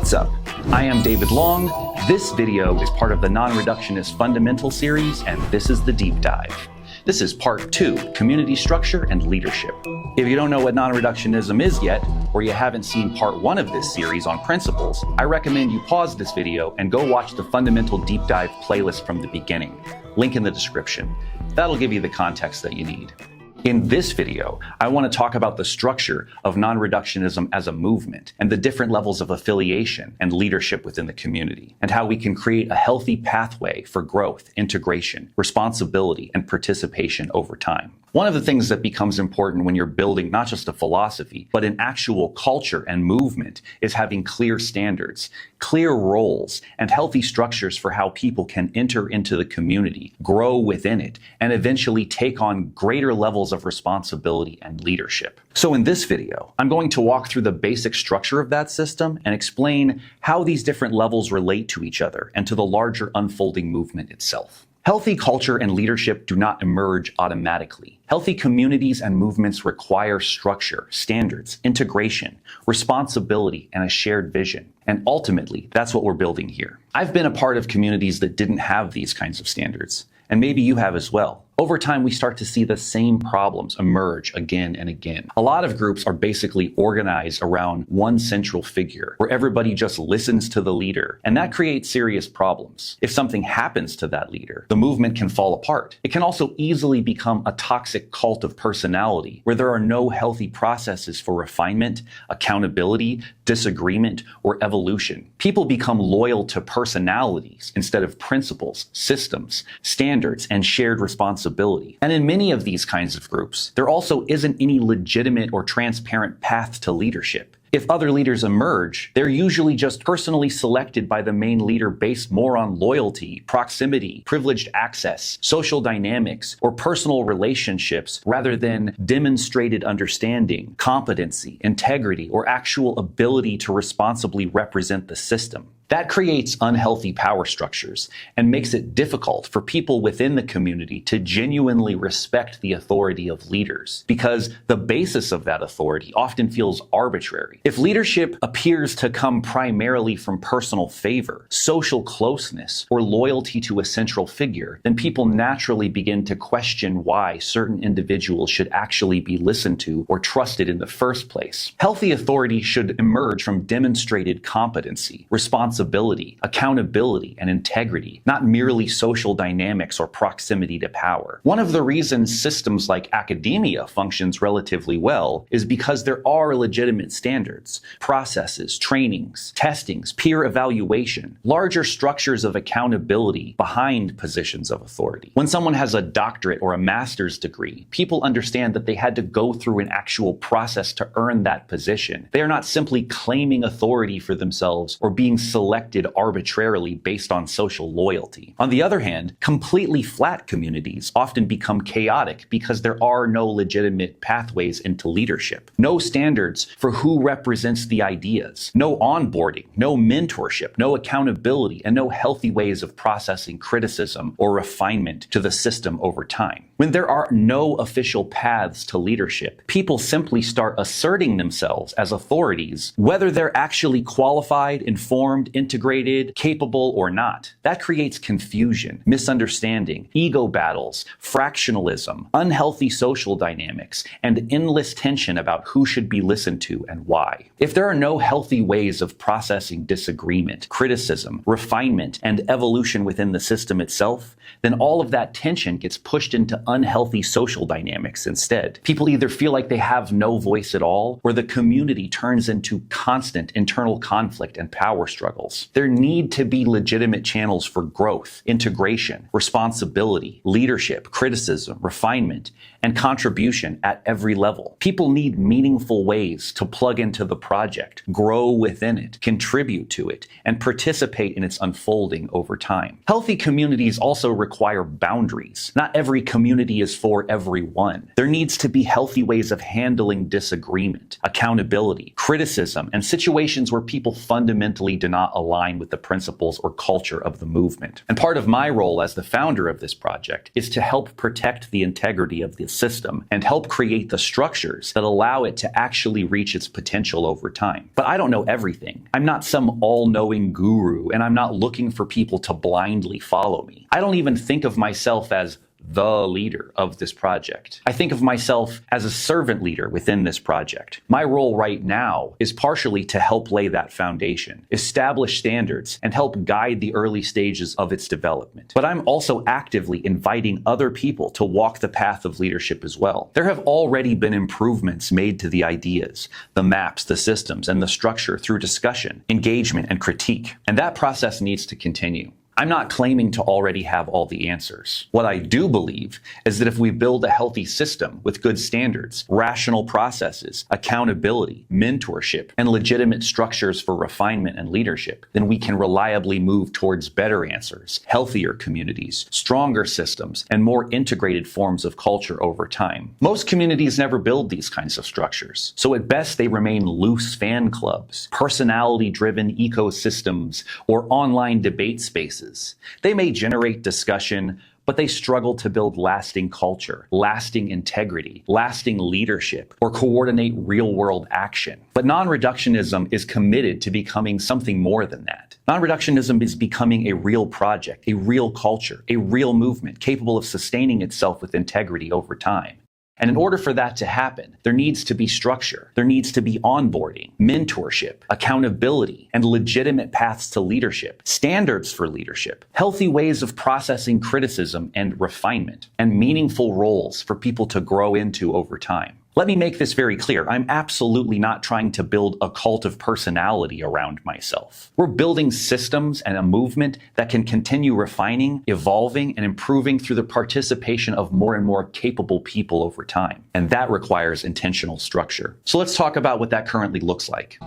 What's up? I am David Long. This video is part of the Non-Reductionist Fundamental series, and this is the deep dive. This is part 2, community structure and leadership. If you don't know what non-reductionism is yet, or you haven't seen part 1 of this series on principles, I recommend you pause this video and go watch the fundamental deep dive playlist from the beginning. Link in the description. That'll give you the context that you need. In this video, I want to talk about the structure of non-reductionism as a movement and the different levels of affiliation and leadership within the community, and how we can create a healthy pathway for growth, integration, responsibility, and participation over time. One of the things that becomes important when you're building not just a philosophy, but an actual culture and movement is having clear standards, clear roles, and healthy structures for how people can enter into the community, grow within it, and eventually take on greater levels of responsibility and leadership. So in this video, I'm going to walk through the basic structure of that system and explain how these different levels relate to each other and to the larger unfolding movement itself. Healthy culture and leadership do not emerge automatically. Healthy communities and movements require structure, standards, integration, responsibility, and a shared vision. And ultimately, that's what we're building here. I've been a part of communities that didn't have these kinds of standards, and maybe you have as well. Over time, we start to see the same problems emerge again and again. A lot of groups are basically organized around one central figure, where everybody just listens to the leader, and that creates serious problems. If something happens to that leader, the movement can fall apart. It can also easily become a toxic cult of personality, where there are no healthy processes for refinement, accountability, disagreement, or evolution. People become loyal to personalities instead of principles, systems, standards, and shared responsibilities. And in many of these kinds of groups, there also isn't any legitimate or transparent path to leadership. If other leaders emerge, they're usually just personally selected by the main leader based more on loyalty, proximity, privileged access, social dynamics, or personal relationships rather than demonstrated understanding, competency, integrity, or actual ability to responsibly represent the system. That creates unhealthy power structures and makes it difficult for people within the community to genuinely respect the authority of leaders, because the basis of that authority often feels arbitrary. If leadership appears to come primarily from personal favor, social closeness, or loyalty to a central figure, then people naturally begin to question why certain individuals should actually be listened to or trusted in the first place. Healthy authority should emerge from demonstrated competency, responsibility, accountability, and integrity, not merely social dynamics or proximity to power. One of the reasons systems like academia functions relatively well is because there are legitimate standards, processes, trainings, testings, peer evaluation, larger structures of accountability behind positions of authority. When someone has a doctorate or a master's degree, people understand that they had to go through an actual process to earn that position. They are not simply claiming authority for themselves or being selected arbitrarily based on social loyalty. On the other hand, completely flat communities often become chaotic because there are no legitimate pathways into leadership, no standards for who represents the ideas, no onboarding, no mentorship, no accountability, and no healthy ways of processing criticism or refinement to the system over time. When there are no official paths to leadership, people simply start asserting themselves as authorities, whether they're actually qualified, informed, integrated, capable, or not. That creates confusion, misunderstanding, ego battles, fractionalism, unhealthy social dynamics, and endless tension about who should be listened to and why. If there are no healthy ways of processing disagreement, criticism, refinement, and evolution within the system itself, then all of that tension gets pushed into unhealthy social dynamics instead. People either feel like they have no voice at all, or the community turns into constant internal conflict and power struggles. There need to be legitimate channels for growth, integration, responsibility, leadership, criticism, refinement, and contribution at every level. People need meaningful ways to plug into the project, grow within it, contribute to it, and participate in its unfolding over time. Healthy communities also require boundaries. Not every community is for everyone. There needs to be healthy ways of handling disagreement, accountability, criticism, and situations where people fundamentally do not align with the principles or culture of the movement. And part of my role as the founder of this project is to help protect the integrity of the its system and help create the structures that allow it to actually reach its potential over time. But I don't know everything. I'm not some all-knowing guru, and I'm not looking for people to blindly follow me. I don't even think of myself as the leader of this project. I think of myself as a servant leader within this project. My role right now is partially to help lay that foundation, establish standards, and help guide the early stages of its development. But I'm also actively inviting other people to walk the path of leadership as well. There have already been improvements made to the ideas, the maps, the systems, and the structure through discussion, engagement, and critique. And that process needs to continue. I'm not claiming to already have all the answers. What I do believe is that if we build a healthy system with good standards, rational processes, accountability, mentorship, and legitimate structures for refinement and leadership, then we can reliably move towards better answers, healthier communities, stronger systems, and more integrated forms of culture over time. Most communities never build these kinds of structures, so at best they remain loose fan clubs, personality-driven ecosystems, or online debate spaces. They may generate discussion, but they struggle to build lasting culture, lasting integrity, lasting leadership, or coordinate real-world action. But non-reductionism is committed to becoming something more than that. Non-reductionism is becoming a real project, a real culture, a real movement capable of sustaining itself with integrity over time. And in order for that to happen, there needs to be structure, there needs to be onboarding, mentorship, accountability, and legitimate paths to leadership, standards for leadership, healthy ways of processing criticism and refinement, and meaningful roles for people to grow into over time. Let me make this very clear. I'm absolutely not trying to build a cult of personality around myself. We're building systems and a movement that can continue refining, evolving, and improving through the participation of more and more capable people over time. And that requires intentional structure. So let's talk about what that currently looks like.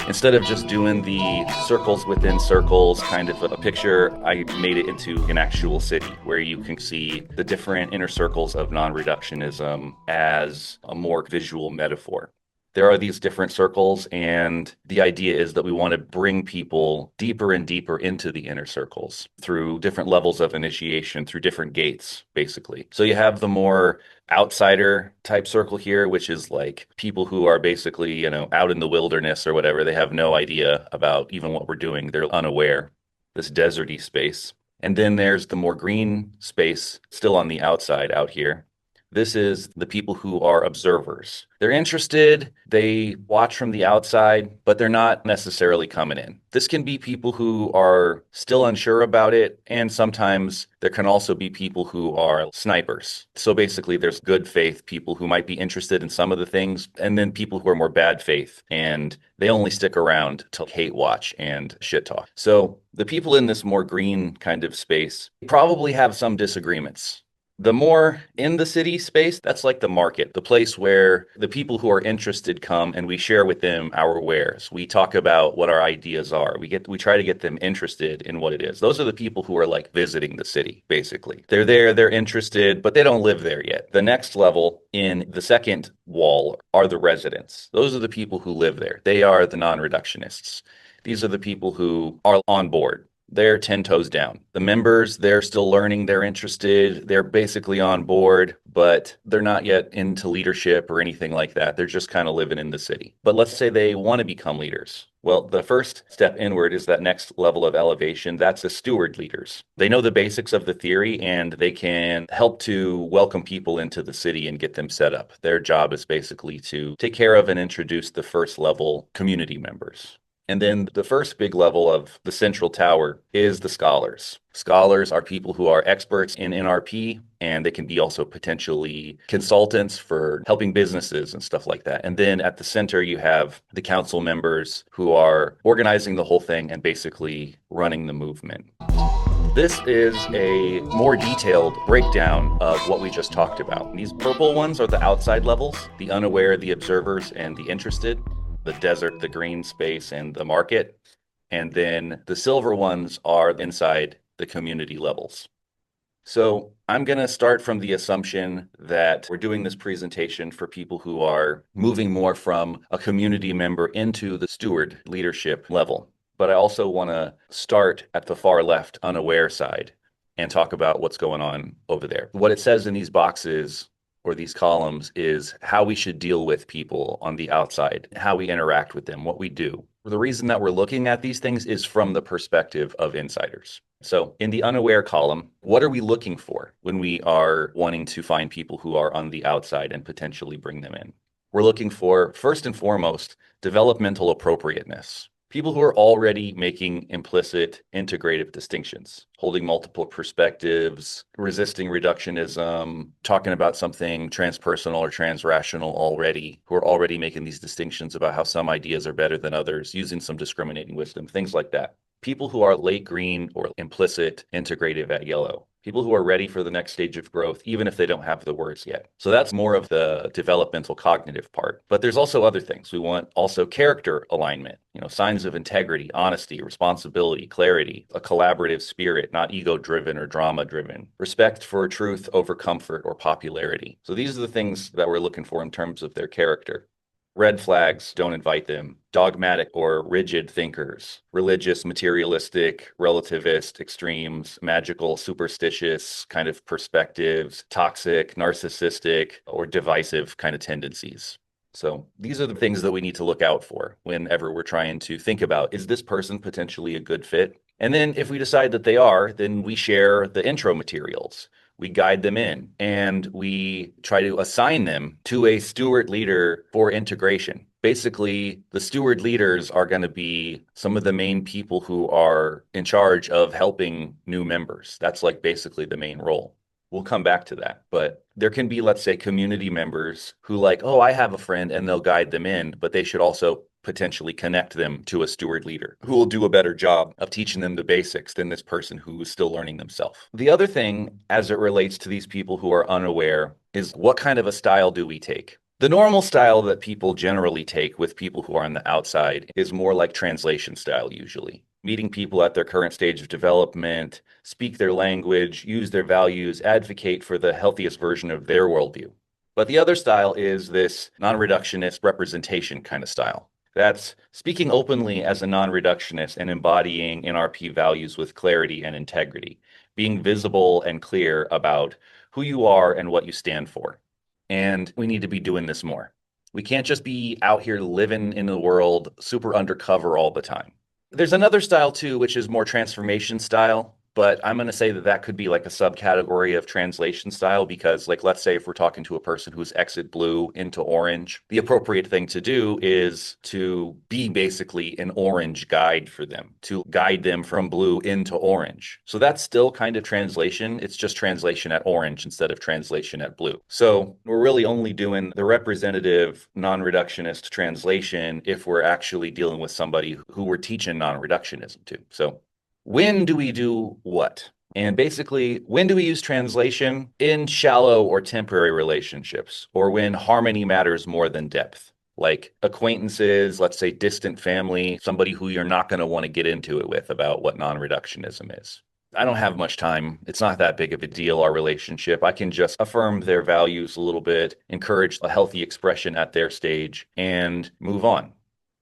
Instead of just doing the circles within circles kind of a picture, I made it into an actual city where you can see the different inner circles of non-reductionism as a more visual metaphor. There are these different circles, and the idea is that we want to bring people deeper and deeper into the inner circles through different levels of initiation, through different gates, basically. So you have the more outsider type circle here, which is like people who are basically, out in the wilderness or whatever. They have no idea about even what we're doing. They're unaware, this deserty space. And then there's the more green space still on the outside out here. This is the people who are observers. They're interested, they watch from the outside, but they're not necessarily coming in. This can be people who are still unsure about it, and sometimes there can also be people who are snipers. So basically there's good faith people who might be interested in some of the things, and then people who are more bad faith, and they only stick around to hate watch and shit talk. So the people in this more green kind of space probably have some disagreements. The more in the city space, that's like the market, the place where the people who are interested come and we share with them our wares. We talk about what our ideas are. We try to get them interested in what it is. Those are the people who are like visiting the city, basically. They're there, they're interested, but they don't live there yet. The next level in the second wall are the residents. Those are the people who live there. They are the non-reductionists. These are the people who are on board. They're 10 toes down. The members, they're still learning, they're interested, they're basically on board, but they're not yet into leadership or anything like that. They're just kind of living in the city. But let's say they want to become leaders. Well, the first step inward is that next level of elevation. That's the steward leaders. They know the basics of the theory and they can help to welcome people into the city and get them set up. Their job is basically to take care of and introduce the first level community members. And then the first big level of the central tower is the scholars. Scholars are people who are experts in NRP, and they can be also potentially consultants for helping businesses and stuff like that. And then at the center, you have the council members who are organizing the whole thing and basically running the movement. This is a more detailed breakdown of what we just talked about. These purple ones are the outside levels, the unaware, the observers, and the interested. The desert, the green space, and the market. And then the silver ones are inside the community levels. So I'm going to start from the assumption that we're doing this presentation for people who are moving more from a community member into the steward leadership level. But I also want to start at the far left unaware side and talk about what's going on over there. What it says in these boxes or these columns is how we should deal with people on the outside, how we interact with them, what we do. The reason that we're looking at these things is from the perspective of insiders. So in the unaware column, what are we looking for when we are wanting to find people who are on the outside and potentially bring them in? We're looking for, first and foremost, developmental appropriateness. People who are already making implicit integrative distinctions, holding multiple perspectives, resisting reductionism, talking about something transpersonal or transrational already, who are already making these distinctions about how some ideas are better than others, using some discriminating wisdom, things like that. People who are late green or implicit integrative at yellow. People who are ready for the next stage of growth, even if they don't have the words yet. So that's more of the developmental cognitive part. But there's also other things. We want also character alignment, signs of integrity, honesty, responsibility, clarity, a collaborative spirit, not ego-driven or drama-driven, respect for truth over comfort or popularity. So these are the things that we're looking for in terms of their character. Red flags, don't invite them. Dogmatic or rigid thinkers, religious, materialistic, relativist, extremes, magical, superstitious kind of perspectives, toxic, narcissistic, or divisive kind of tendencies. So these are the things that we need to look out for whenever we're trying to think about, is this person potentially a good fit? And then if we decide that they are, then we share the intro materials. We guide them in and we try to assign them to a steward leader for integration. Basically, the steward leaders are going to be some of the main people who are in charge of helping new members. That's like basically the main role. We'll come back to that. But there can be, let's say, community members who oh, I have a friend, and they'll guide them in, but they should also potentially connect them to a steward leader who will do a better job of teaching them the basics than this person who is still learning themselves. The other thing, as it relates to these people who are unaware, is what kind of a style do we take? The normal style that people generally take with people who are on the outside is more like translation style, usually. Meeting people at their current stage of development, speak their language, use their values, advocate for the healthiest version of their worldview. But the other style is this non-reductionist representation kind of style. That's speaking openly as a non-reductionist and embodying NRP values with clarity and integrity, being visible and clear about who you are and what you stand for. And we need to be doing this more. We can't just be out here living in the world super undercover all the time. There's another style too, which is more transformation style. But I'm going to say that that could be like a subcategory of translation style because, let's say if we're talking to a person who's exit blue into orange, the appropriate thing to do is to be basically an orange guide for them, to guide them from blue into orange. So that's still kind of translation. It's just translation at orange instead of translation at blue. So we're really only doing the representative non-reductionist translation if we're actually dealing with somebody who we're teaching non-reductionism to. So when do we do what? And basically, when do we use translation? In shallow or temporary relationships, or when harmony matters more than depth. Like acquaintances, let's say distant family, somebody who you're not going to want to get into it with about what non-reductionism is. I don't have much time. It's not that big of a deal, our relationship. I can just affirm their values a little bit, encourage a healthy expression at their stage, and move on.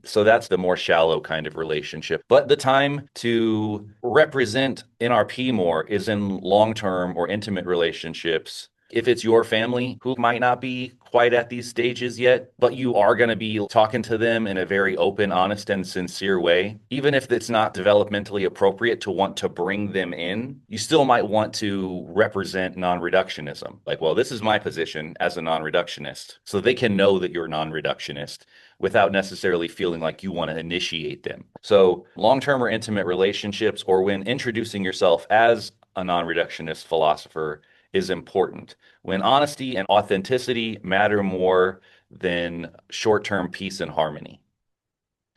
So that's the more shallow kind of relationship. But the time to represent NRP more is in long-term or intimate relationships. If it's your family who might not be quite at these stages yet, but you are going to be talking to them in a very open, honest, and sincere way, even if it's not developmentally appropriate to want to bring them in, you still might want to represent non-reductionism. Well, this is my position as a non-reductionist, so they can know that you're non-reductionist without necessarily feeling like you want to initiate them. So long-term or intimate relationships, or when introducing yourself as a non-reductionist philosopher, is important. When honesty and authenticity matter more than short-term peace and harmony.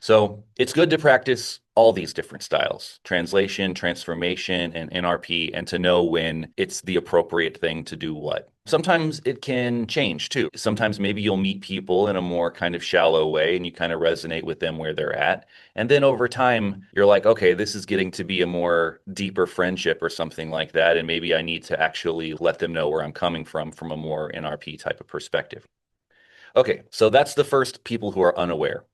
So it's good to practice all these different styles, translation, transformation, and NRP, and to know when it's the appropriate thing to do what. Sometimes it can change too. Sometimes maybe you'll meet people in a more kind of shallow way and you kind of resonate with them where they're at. And then over time, you're like, okay, this is getting to be a more deeper friendship or something like that. And maybe I need to actually let them know where I'm coming from a more NRP type of perspective. Okay, so that's the first people who are unaware.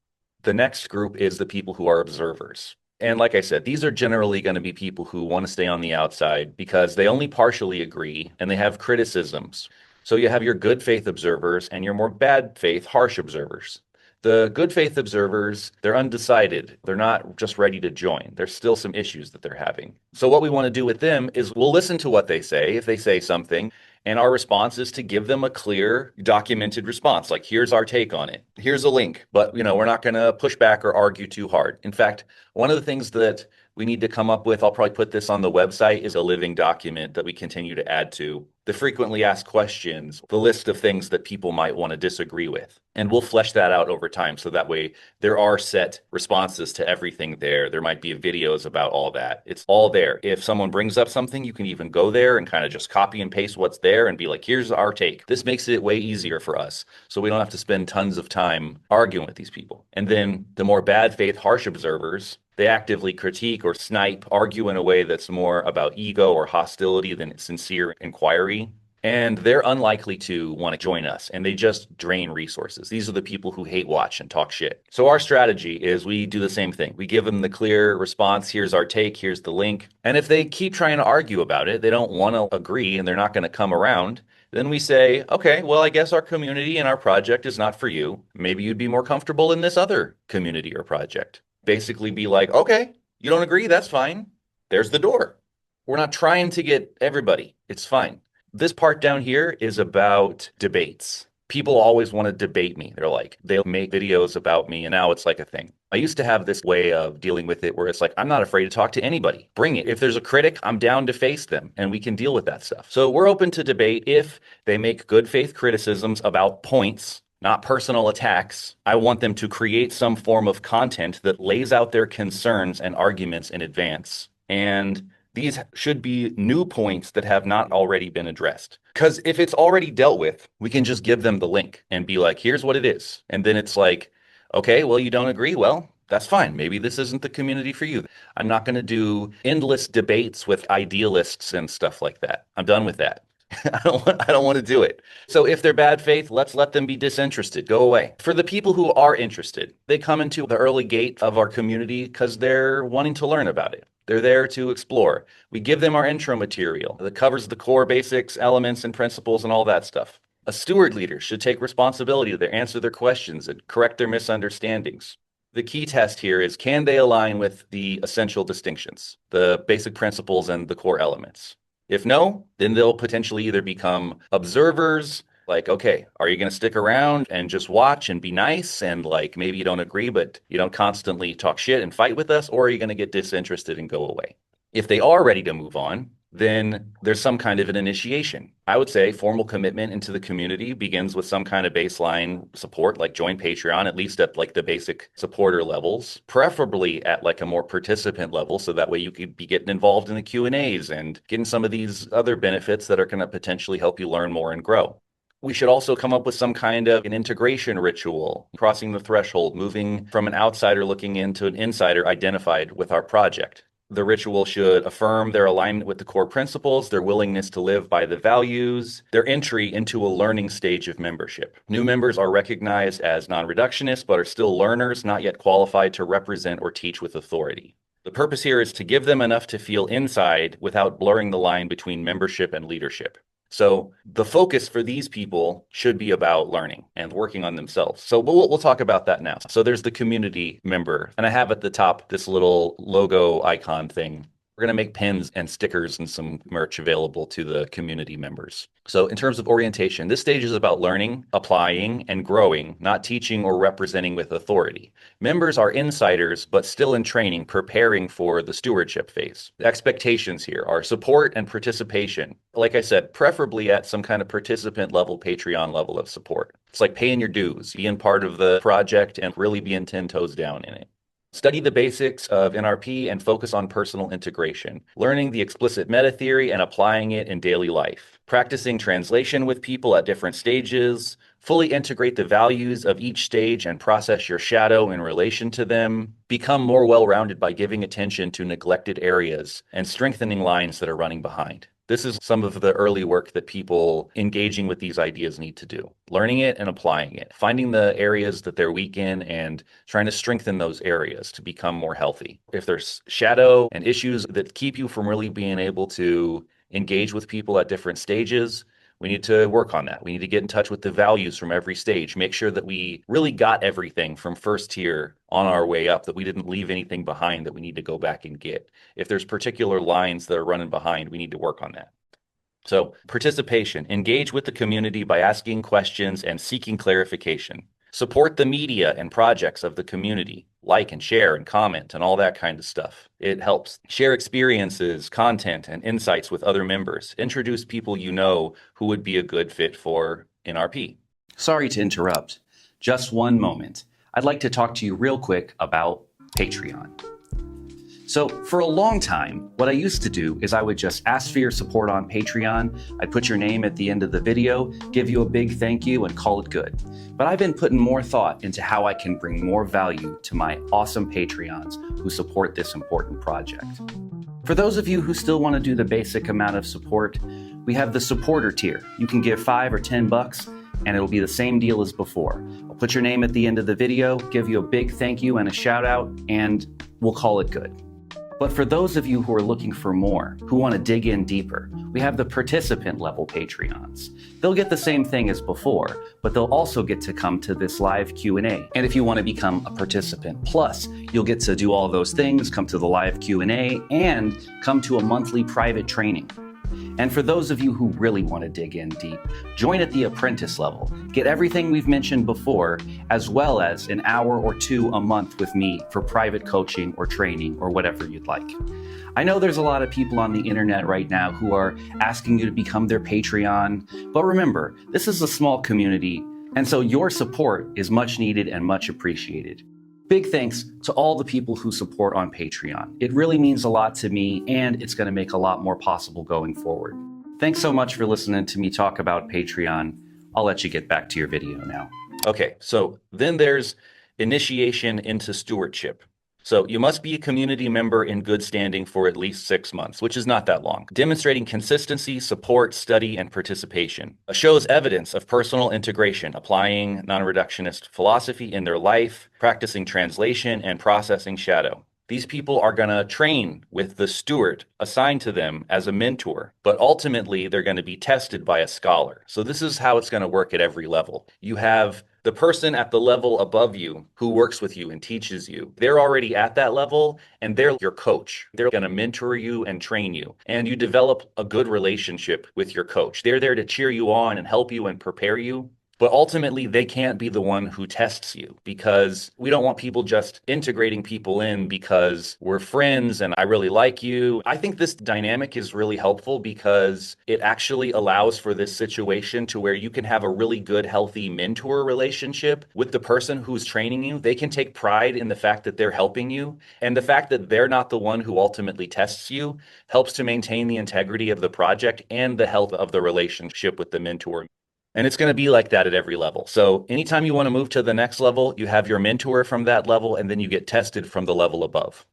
The next group is the people who are observers. And like I said, these are generally going to be people who want to stay on the outside because they only partially agree and they have criticisms. So you have your good faith observers and your more bad faith, harsh observers. The good faith observers, they're undecided. They're not just ready to join. There's still some issues that they're having. So what we want to do with them is we'll listen to what they say if they say something, and our response is to give them a clear, documented response. Like, here's our take on it. Here's a link. But, we're not going to push back or argue too hard. In fact, one of the things that we need to come up with, I'll probably put this on the website, is a living document that we continue to add to. The frequently asked questions, the list of things that people might want to disagree with. And we'll flesh that out over time. So that way there are set responses to everything there. There might be videos about all that. It's all there. If someone brings up something, you can even go there and kind of just copy and paste what's there and be like, here's our take. This makes it way easier for us. So we don't have to spend tons of time arguing with these people. And then the more bad faith, harsh observers, they actively critique or snipe, argue in a way that's more about ego or hostility than sincere inquiry. And they're unlikely to want to join us, and they just drain resources. These are the people who hate watch and talk shit. So our strategy is we do the same thing. We give them the clear response. Here's our take. Here's the link. And if they keep trying to argue about it, they don't want to agree and they're not going to come around. Then we say, okay, well, I guess our community and our project is not for you. Maybe you'd be more comfortable in this other community or project. Basically be like, okay, you don't agree? That's fine. There's the door. We're not trying to get everybody. It's fine. This part down here is about debates. People always want to debate me. They'll make videos about me, and now it's like a thing. I used to have this way of dealing with it where it's like, I'm not afraid to talk to anybody. Bring it. If there's a critic, I'm down to face them, and we can deal with that stuff. So we're open to debate if they make good faith criticisms about points, not personal attacks. I want them to create some form of content that lays out their concerns and arguments in advance. And these should be new points that have not already been addressed. Because if it's already dealt with, we can just give them the link and be like, here's what it is. And then it's like, okay, well, you don't agree? Well, that's fine. Maybe this isn't the community for you. I'm not going to do endless debates with idealists and stuff like that. I'm done with that. I don't want to do it. So if they're bad faith, let's let them be disinterested. Go away. For the people who are interested, they come into the early gate of our community because they're wanting to learn about it. They're there to explore. We give them our intro material that covers the core basics, elements, and principles and all that stuff. A steward leader should take responsibility to answer their questions and correct their misunderstandings. The key test here is, can they align with the essential distinctions, the basic principles and the core elements? If no, then they'll potentially either become observers, like, okay, are you going to stick around and just watch and be nice? And like, maybe you don't agree, but you don't constantly talk shit and fight with us, or are you going to get disinterested and go away? If they are ready to move on, then there's some kind of an initiation. I would say formal commitment into the community begins with some kind of baseline support, like join Patreon, at least at like the basic supporter levels, preferably at like a more participant level. So that way you could be getting involved in the Q&As and getting some of these other benefits that are going to potentially help you learn more and grow. We should also come up with some kind of an integration ritual, crossing the threshold, moving from an outsider looking into an insider identified with our project. The ritual should affirm their alignment with the core principles, their willingness to live by the values, their entry into a learning stage of membership. New members are recognized as non-reductionists, but are still learners, not yet qualified to represent or teach with authority. The purpose here is to give them enough to feel inside without blurring the line between membership and leadership. So the focus for these people should be about learning and working on themselves. So we'll talk about that now. So there's the community member, and I have at the top this little logo icon thing. We're going to make pins and stickers and some merch available to the community members. So in terms of orientation, this stage is about learning, applying, and growing, not teaching or representing with authority. Members are insiders, but still in training, preparing for the stewardship phase. The expectations here are support and participation. Like I said, preferably at some kind of participant level, Patreon level of support. It's like paying your dues, being part of the project and really being 10 toes down in it. Study the basics of NRP and focus on personal integration, learning the explicit meta theory and applying it in daily life, practicing translation with people at different stages, fully integrate the values of each stage and process your shadow in relation to them, become more well-rounded by giving attention to neglected areas and strengthening lines that are running behind. This is some of the early work that people engaging with these ideas need to do. Learning it and applying it, finding the areas that they're weak in and trying to strengthen those areas to become more healthy. If there's shadow and issues that keep you from really being able to engage with people at different stages, We need to work on that. We need to get in touch with the values from every stage, make sure that we really got everything from first tier on our way up, that we didn't leave anything behind that we need to go back and get. If there's particular lines that are running behind, we need to work on that. So participation, engage with the community by asking questions and seeking clarification. Support the media and projects of the community, like and share and comment and all that kind of stuff. It helps. Share experiences, content, and insights with other members. Introduce people you know who would be a good fit for NRP. Sorry to interrupt. Just one moment. I'd like to talk to you real quick about Patreon. So for a long time, what I used to do is I would just ask for your support on Patreon. I'd put your name at the end of the video, give you a big thank you, and call it good. But I've been putting more thought into how I can bring more value to my awesome Patreons who support this important project. For those of you who still want to do the basic amount of support, we have the supporter tier. You can give $5 or $10 and it'll be the same deal as before. I'll put your name at the end of the video, give you a big thank you and a shout out, and we'll call it good. But for those of you who are looking for more, who want to dig in deeper, we have the participant level Patreons. They'll get the same thing as before, but they'll also get to come to this live Q&A. And if you want to become a participant plus, you'll get to do all those things, come to the live Q&A, and come to a monthly private training. And for those of you who really want to dig in deep, join at the apprentice level. Get everything we've mentioned before, as well as an hour or two a month with me for private coaching or training or whatever you'd like. I know there's a lot of people on the internet right now who are asking you to become their Patreon, but remember, this is a small community, and so your support is much needed and much appreciated. Big thanks to all the people who support on Patreon. It really means a lot to me, and it's going to make a lot more possible going forward. Thanks so much for listening to me talk about Patreon. I'll let you get back to your video now. Okay, so then there's initiation into stewardship. So you must be a community member in good standing for at least 6 months, which is not that long. Demonstrating consistency, support, study, and participation. Shows evidence of personal integration, applying non-reductionist philosophy in their life, practicing translation, and processing shadow. These people are going to train with the steward assigned to them as a mentor, but ultimately they're going to be tested by a scholar. So this is how it's going to work at every level. You have the person at the level above you who works with you and teaches you. They're already at that level and they're your coach. They're going to mentor you and train you. And you develop a good relationship with your coach. They're there to cheer you on and help you and prepare you. But ultimately, they can't be the one who tests you, because we don't want people just integrating people in because we're friends and I really like you. I think this dynamic is really helpful because it actually allows for this situation to where you can have a really good, healthy mentor relationship with the person who's training you. They can take pride in the fact that they're helping you. And the fact that they're not the one who ultimately tests you helps to maintain the integrity of the project and the health of the relationship with the mentor. And it's going to be like that at every level. So anytime you want to move to the next level, you have your mentor from that level, and then you get tested from the level above.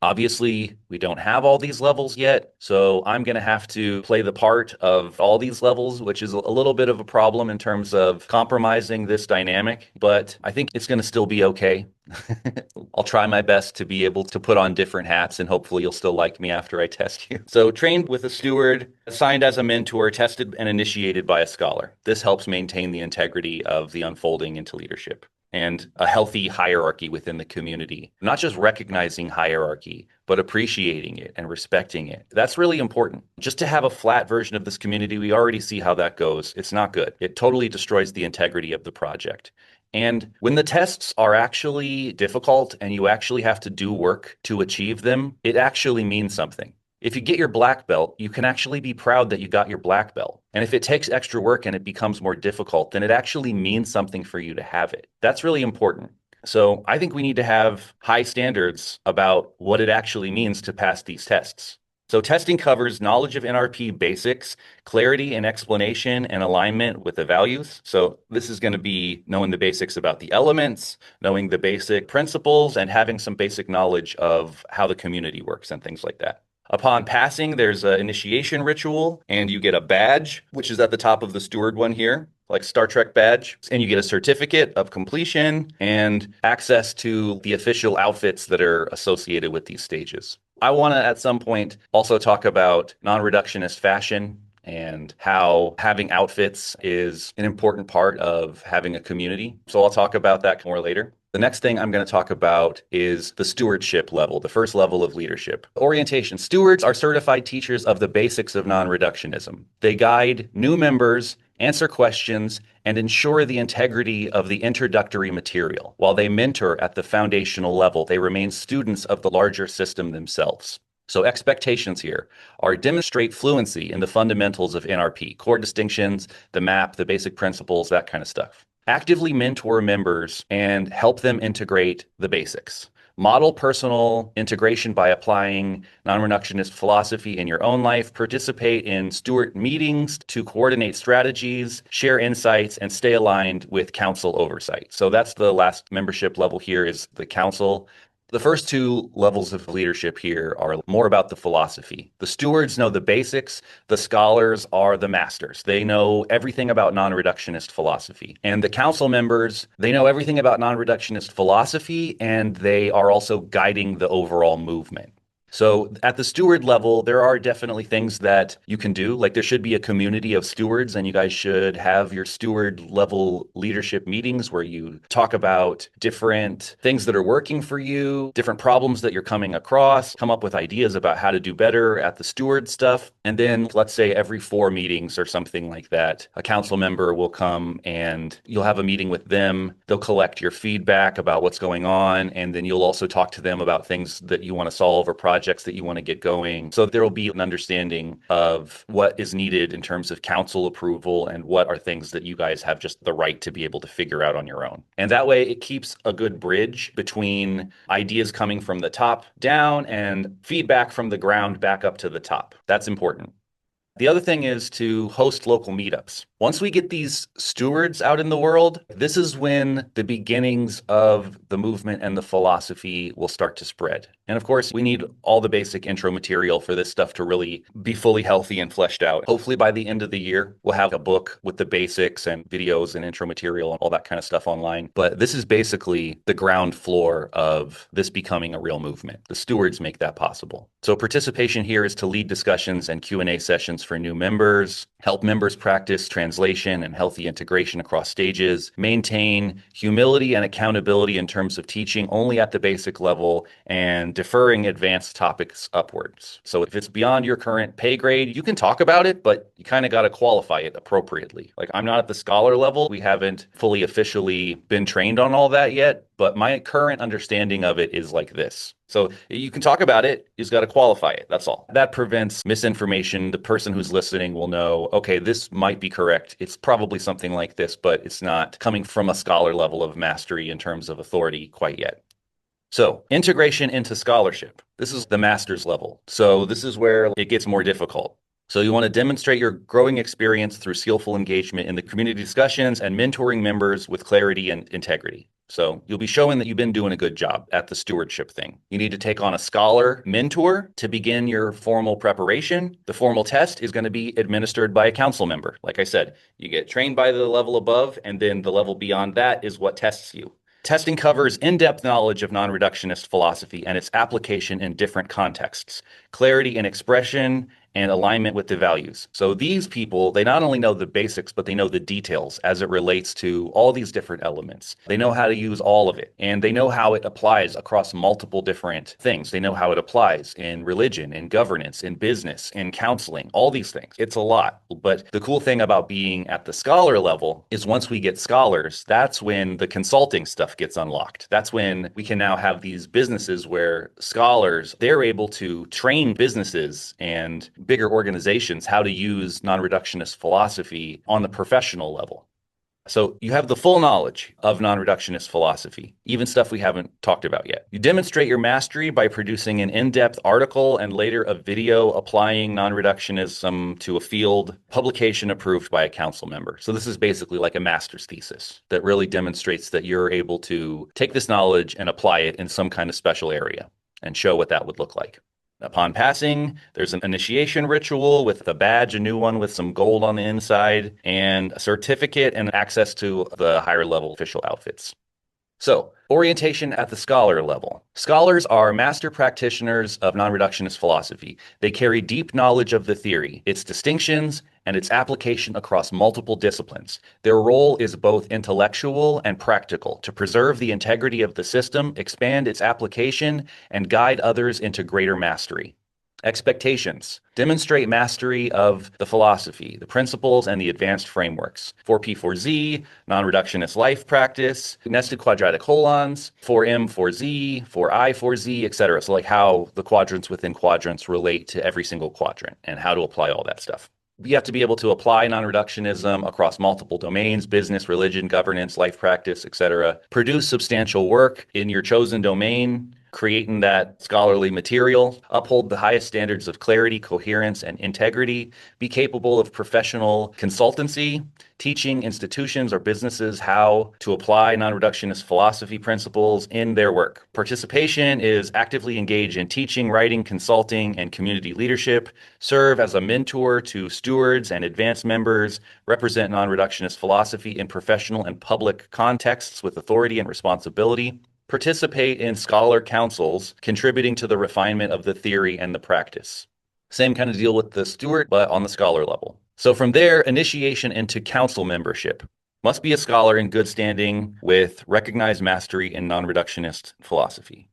Obviously, we don't have all these levels yet, so I'm going to have to play the part of all these levels, which is a little bit of a problem in terms of compromising this dynamic, but I think it's going to still be okay. I'll try my best to be able to put on different hats, and hopefully you'll still like me after I test you. So trained with a steward, assigned as a mentor, tested and initiated by a scholar. This helps maintain the integrity of the unfolding into leadership and a healthy hierarchy within the community. Not just recognizing hierarchy, but appreciating it and respecting it. That's really important. Just to have a flat version of this community, we already see how that goes. It's not good. It totally destroys the integrity of the project. And when the tests are actually difficult and you actually have to do work to achieve them, it actually means something. If you get your black belt, you can actually be proud that you got your black belt. And if it takes extra work and it becomes more difficult, then it actually means something for you to have it. That's really important. So I think we need to have high standards about what it actually means to pass these tests. So testing covers knowledge of NRP basics, clarity and explanation and alignment with the values. So this is going to be knowing the basics about the elements, knowing the basic principles, and having some basic knowledge of how the community works and things like that. Upon passing, there's an initiation ritual, and you get a badge, which is at the top of the steward one here, like Star Trek badge. And you get a certificate of completion and access to the official outfits that are associated with these stages. I want to, at some point, also talk about non-reductionist fashion and how having outfits is an important part of having a community. So I'll talk about that more later. The next thing I'm going to talk about is the stewardship level, the first level of leadership. Orientation. Stewards are certified teachers of the basics of non-reductionism. They guide new members, answer questions, and ensure the integrity of the introductory material. While they mentor at the foundational level, they remain students of the larger system themselves. So expectations here are demonstrate fluency in the fundamentals of NRP, core distinctions, the map, the basic principles, that kind of stuff. Actively mentor members and help them integrate the basics. Model personal integration by applying non-reductionist philosophy in your own life. Participate in steward meetings to coordinate strategies, share insights, and stay aligned with council oversight. So that's the last membership level here is the council. The first two levels of leadership here are more about the philosophy. The stewards know the basics. The scholars are the masters. They know everything about non-reductionist philosophy. And the council members, they know everything about non-reductionist philosophy, and they are also guiding the overall movement. So at the steward level, there are definitely things that you can do. Like there should be a community of stewards, and you guys should have your steward level leadership meetings where you talk about different things that are working for you, different problems that you're coming across, come up with ideas about how to do better at the steward stuff. And then let's say every 4 meetings or something like that, a council member will come and you'll have a meeting with them. They'll collect your feedback about what's going on. And then you'll also talk to them about things that you want to solve or projects that you want to get going. So there will be an understanding of what is needed in terms of council approval and what are things that you guys have just the right to be able to figure out on your own. And that way it keeps a good bridge between ideas coming from the top down and feedback from the ground back up to the top. That's important. The other thing is to host local meetups. Once we get these stewards out in the world, this is when the beginnings of the movement and the philosophy will start to spread. And of course, we need all the basic intro material for this stuff to really be fully healthy and fleshed out. Hopefully by the end of the year, we'll have a book with the basics and videos and intro material and all that kind of stuff online. But this is basically the ground floor of this becoming a real movement. The stewards make that possible. So participation here is to lead discussions and Q&A sessions for new members, help members practice translation and healthy integration across stages, maintain humility and accountability in terms of teaching only at the basic level, and deferring advanced topics upwards. So if it's beyond your current pay grade, you can talk about it, but you kind of got to qualify it appropriately. Like I'm not at the scholar level. We haven't fully officially been trained on all that yet, but my current understanding of it is like this. So you can talk about it, you just got to qualify it. That's all. That prevents misinformation. The person who's listening will know, okay, this might be correct. It's probably something like this, but it's not coming from a scholar level of mastery in terms of authority quite yet. So integration into scholarship. This is the master's level. So this is where it gets more difficult. So you want to demonstrate your growing experience through skillful engagement in the community discussions and mentoring members with clarity and integrity. So you'll be showing that you've been doing a good job at the stewardship thing. You need to take on a scholar mentor to begin your formal preparation. The formal test is going to be administered by a council member. Like I said, you get trained by the level above, and then the level beyond that is what tests you. Testing covers in-depth knowledge of non-reductionist philosophy and its application in different contexts, clarity in expression, and alignment with the values. So these people, they not only know the basics, but they know the details as it relates to all these different elements. They know how to use all of it, and they know how it applies across multiple different things. They know how it applies in religion, in governance, in business, in counseling, all these things. It's a lot. But the cool thing about being at the scholar level is once we get scholars, that's when the consulting stuff gets unlocked. That's when we can now have these businesses where scholars, they're able to train businesses and bigger organizations how to use non-reductionist philosophy on the professional level. So you have the full knowledge of non-reductionist philosophy, even stuff we haven't talked about yet. You demonstrate your mastery by producing an in-depth article and later a video applying non-reductionism to a field, publication approved by a council member. So this is basically like a master's thesis that really demonstrates that you're able to take this knowledge and apply it in some kind of special area and show what that would look like. Upon passing, there's an initiation ritual with a badge, a new one with some gold on the inside, and a certificate and access to the higher level official outfits. So, orientation at the scholar level. Scholars are master practitioners of non-reductionist philosophy. They carry deep knowledge of the theory, its distinctions, and its application across multiple disciplines. Their role is both intellectual and practical to preserve the integrity of the system, expand its application, and guide others into greater mastery. Expectations. Demonstrate mastery of the philosophy, the principles, and the advanced frameworks. 4P4Z, non-reductionist life practice, nested quadratic holons, 4M 4Z, 4I 4Z, etc. So like how the quadrants within quadrants relate to every single quadrant and how to apply all that stuff. You have to be able to apply non-reductionism across multiple domains: business, religion, governance, life practice, etc. Produce substantial work in your chosen domain, creating that scholarly material. Uphold the highest standards of clarity, coherence, and integrity. Be capable of professional consultancy, teaching institutions or businesses how to apply non-reductionist philosophy principles in their work. Participation is actively engage in teaching, writing, consulting, and community leadership. Serve as a mentor to stewards and advanced members. Represent non-reductionist philosophy in professional and public contexts with authority and responsibility. Participate in scholar councils, contributing to the refinement of the theory and the practice. Same kind of deal with the steward, but on the scholar level. So from there, initiation into council membership. Must be a scholar in good standing with recognized mastery in non-reductionist philosophy.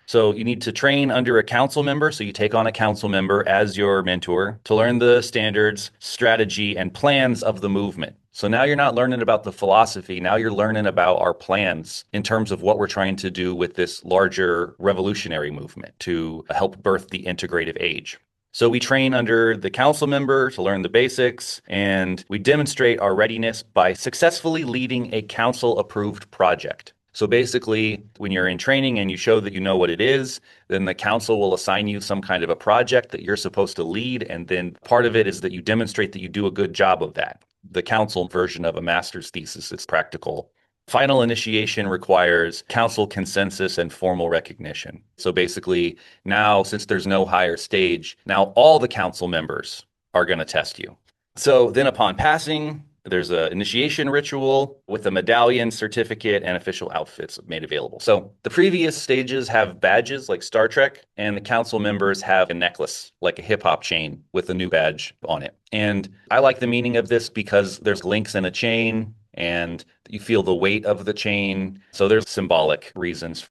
So you need to train under a council member. So you take on a council member as your mentor to learn the standards, strategy, and plans of the movement. So now you're not learning about the philosophy. Now you're learning about our plans in terms of what we're trying to do with this larger revolutionary movement to help birth the integrative age. So we train under the council member to learn the basics, and we demonstrate our readiness by successfully leading a council-approved project. So basically, when you're in training and you show that you know what it is, then the council will assign you some kind of a project that you're supposed to lead, and then part of it is that you demonstrate that you do a good job of that. The council version of a master's thesis is practical. Final initiation requires council consensus and formal recognition. So basically, now, since there's no higher stage, now all the council members are going to test you. So then upon passing, there's an initiation ritual with a medallion, certificate, and official outfits made available. So the previous stages have badges like Star Trek, and the council members have a necklace, like a hip-hop chain with a new badge on it. And I like the meaning of this because there's links in a chain, and you feel the weight of the chain. So there's symbolic reasons.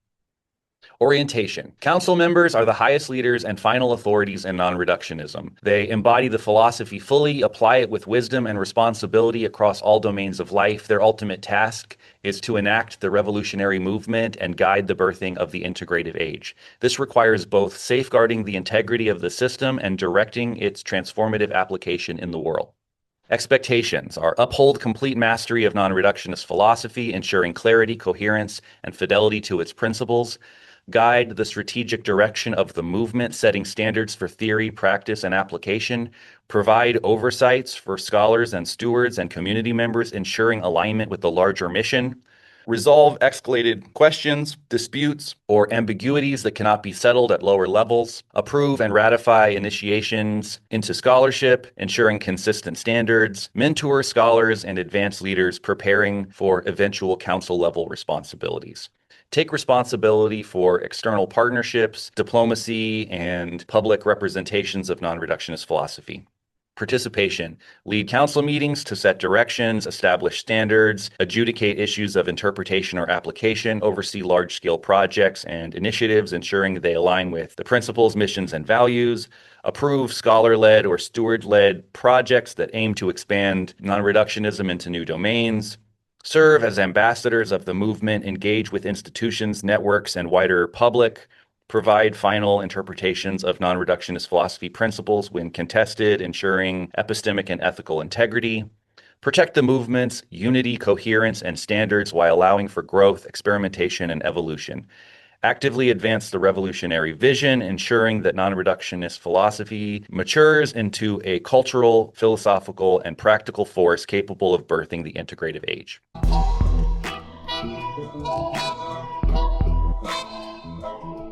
Orientation. Council members are the highest leaders and final authorities in non-reductionism. They embody the philosophy fully, apply it with wisdom and responsibility across all domains of life. Their ultimate task is to enact the revolutionary movement and guide the birthing of the integrative age. This requires both safeguarding the integrity of the system and directing its transformative application in the world. Expectations are uphold complete mastery of non-reductionist philosophy, ensuring clarity, coherence, and fidelity to its principles. Guide the strategic direction of the movement, setting standards for theory, practice, and application. Provide oversights for scholars and stewards and community members, ensuring alignment with the larger mission. Resolve escalated questions, disputes, or ambiguities that cannot be settled at lower levels. Approve and ratify initiations into scholarship, ensuring consistent standards. Mentor scholars and advanced leaders preparing for eventual council-level responsibilities. Take responsibility for external partnerships, diplomacy, and public representations of non-reductionist philosophy. Participation. Lead council meetings to set directions, establish standards, adjudicate issues of interpretation or application, oversee large-scale projects and initiatives, ensuring they align with the principles, missions, and values. Approve scholar-led or steward-led projects that aim to expand non-reductionism into new domains. Serve as ambassadors of the movement, engage with institutions, networks, and wider public. Provide final interpretations of non-reductionist philosophy principles when contested, ensuring epistemic and ethical integrity. Protect the movement's unity, coherence, and standards while allowing for growth, experimentation, and evolution. Actively advance the revolutionary vision, ensuring that non-reductionist philosophy matures into a cultural, philosophical, and practical force capable of birthing the integrative age.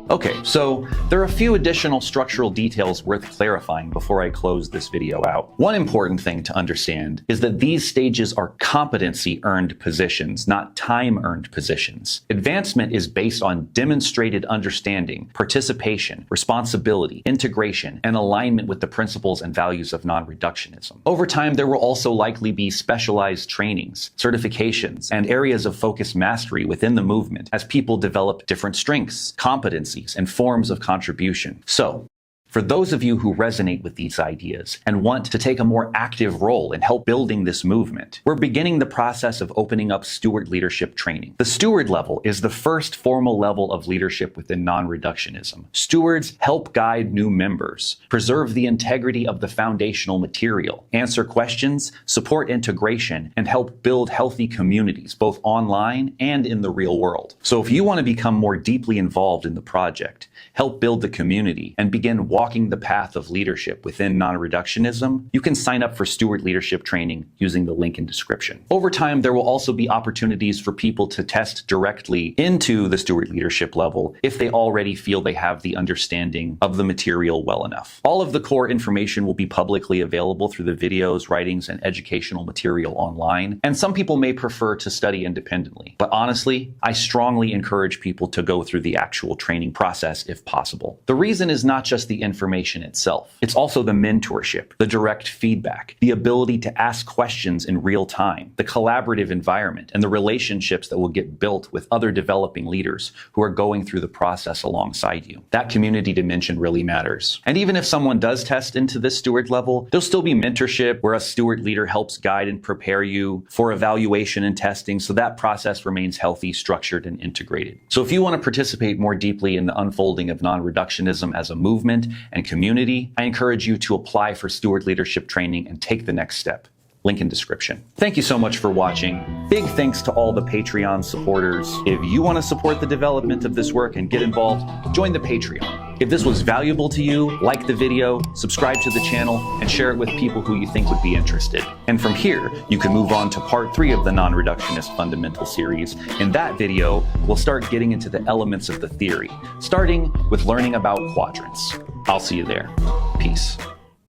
Okay, so there are a few additional structural details worth clarifying before I close this video out. One important thing to understand is that these stages are competency-earned positions, not time-earned positions. Advancement is based on demonstrated understanding, participation, responsibility, integration, and alignment with the principles and values of non-reductionism. Over time, there will also likely be specialized trainings, certifications, and areas of focused mastery within the movement as people develop different strengths, competencies, and forms of contribution. So, for those of you who resonate with these ideas and want to take a more active role in help building this movement, we're beginning the process of opening up steward leadership training. The steward level is the first formal level of leadership within non-reductionism. Stewards help guide new members, preserve the integrity of the foundational material, answer questions, support integration, and help build healthy communities, both online and in the real world. So if you want to become more deeply involved in the project, help build the community, and begin walking the path of leadership within non-reductionism, you can sign up for steward leadership training using the link in description. Over time, there will also be opportunities for people to test directly into the steward leadership level if they already feel they have the understanding of the material well enough. All of the core information will be publicly available through the videos, writings, and educational material online, and some people may prefer to study independently. But honestly, I strongly encourage people to go through the actual training process if possible. The reason is not just the information itself. It's also the mentorship, the direct feedback, the ability to ask questions in real time, the collaborative environment, and the relationships that will get built with other developing leaders who are going through the process alongside you. That community dimension really matters. And even if someone does test into this steward level, there'll still be mentorship where a steward leader helps guide and prepare you for evaluation and testing, so that process remains healthy, structured, and integrated. So if you want to participate more deeply in the unfolding of non-reductionism as a movement and community, I encourage you to apply for steward leadership training and take the next step. Link in description. Thank you so much for watching. Big thanks to all the Patreon supporters. If you want to support the development of this work and get involved, join the Patreon. If this was valuable to you, like the video, subscribe to the channel, and share it with people who you think would be interested. And from here, you can move on to part 3 of the Non-Reductionist Fundamental series. In that video, we'll start getting into the elements of the theory, starting with learning about quadrants. I'll see you there. Peace.